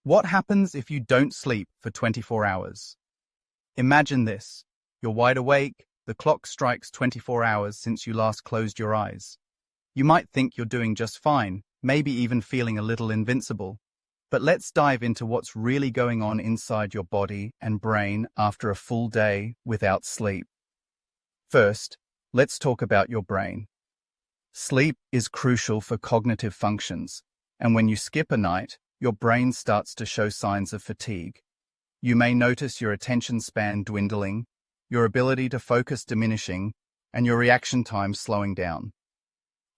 What happens if you don't sleep for 24 hours? Imagine this. You're wide awake, the clock strikes 24 hours since you last closed your eyes. You might think you're doing just fine, maybe even feeling a little invincible. But let's dive into what's really going on inside your body and brain after a full day without sleep. First, let's talk about your brain. Sleep is crucial for cognitive functions, and when you skip a night, your brain starts to show signs of fatigue. You may notice your attention span dwindling, your ability to focus diminishing, and your reaction time slowing down.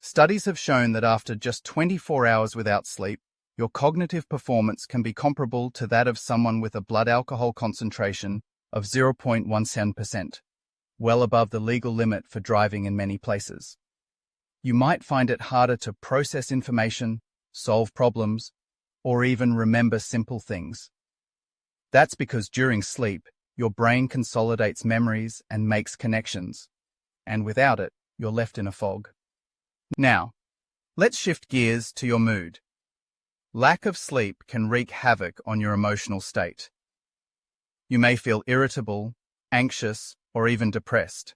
Studies have shown that after just 24 hours without sleep, your cognitive performance can be comparable to that of someone with a blood alcohol concentration of 0.17%, well above the legal limit for driving in many places. You might find it harder to process information, solve problems, or even remember simple things. That's because during sleep, your brain consolidates memories and makes connections, and without it, you're left in a fog. Now, let's shift gears to your mood. Lack of sleep can wreak havoc on your emotional state. You may feel irritable, anxious, or even depressed.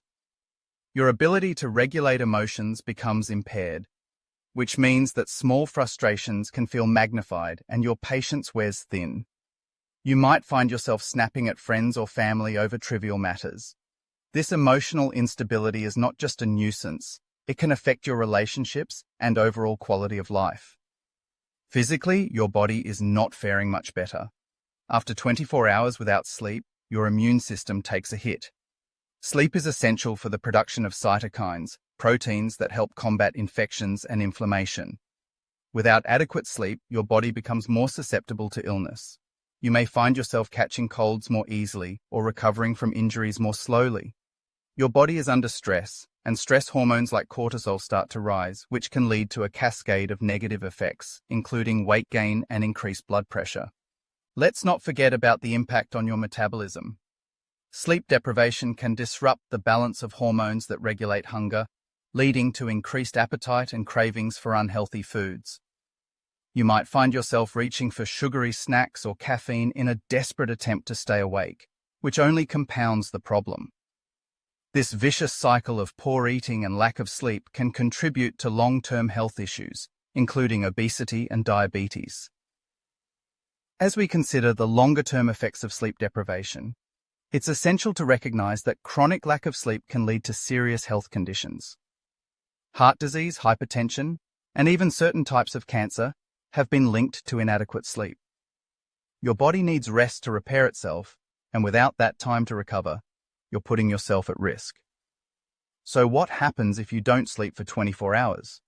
Your ability to regulate emotions becomes impaired, which means that small frustrations can feel magnified and your patience wears thin. You might find yourself snapping at friends or family over trivial matters. This emotional instability is not just a nuisance, it can affect your relationships and overall quality of life. Physically, your body is not faring much better. After 24 hours without sleep, your immune system takes a hit. Sleep is essential for the production of cytokines, proteins that help combat infections and inflammation. Without adequate sleep, your body becomes more susceptible to illness. You may find yourself catching colds more easily or recovering from injuries more slowly. Your body is under stress, and stress hormones like cortisol start to rise, which can lead to a cascade of negative effects, including weight gain and increased blood pressure. Let's not forget about the impact on your metabolism. Sleep deprivation can disrupt the balance of hormones that regulate hunger, leading to increased appetite and cravings for unhealthy foods. You might find yourself reaching for sugary snacks or caffeine in a desperate attempt to stay awake, which only compounds the problem. This vicious cycle of poor eating and lack of sleep can contribute to long-term health issues, including obesity and diabetes. As we consider the longer-term effects of sleep deprivation, it's essential to recognize that chronic lack of sleep can lead to serious health conditions. Heart disease, hypertension, and even certain types of cancer have been linked to inadequate sleep. Your body needs rest to repair itself, and without that time to recover, you're putting yourself at risk. So what happens if you don't sleep for 24 hours?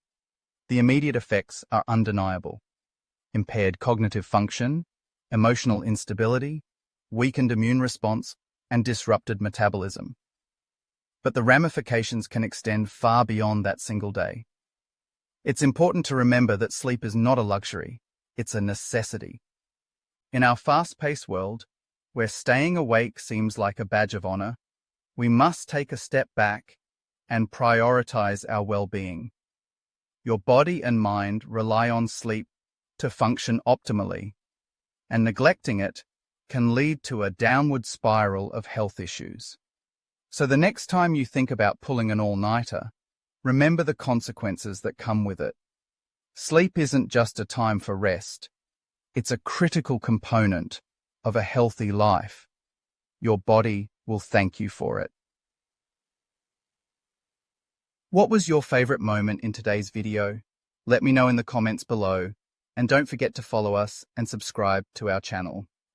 The immediate effects are undeniable. Impaired cognitive function, emotional instability, weakened immune response, and disrupted metabolism. But the ramifications can extend far beyond that single day. It's important to remember that sleep is not a luxury, it's a necessity. In our fast-paced world, where staying awake seems like a badge of honor, we must take a step back and prioritize our well-being. Your body and mind rely on sleep to function optimally, and neglecting it can lead to a downward spiral of health issues. So the next time you think about pulling an all-nighter, remember the consequences that come with it. Sleep isn't just a time for rest. It's a critical component of a healthy life. Your body will thank you for it. What was your favorite moment in today's video? Let me know in the comments below, and don't forget to follow us and subscribe to our channel.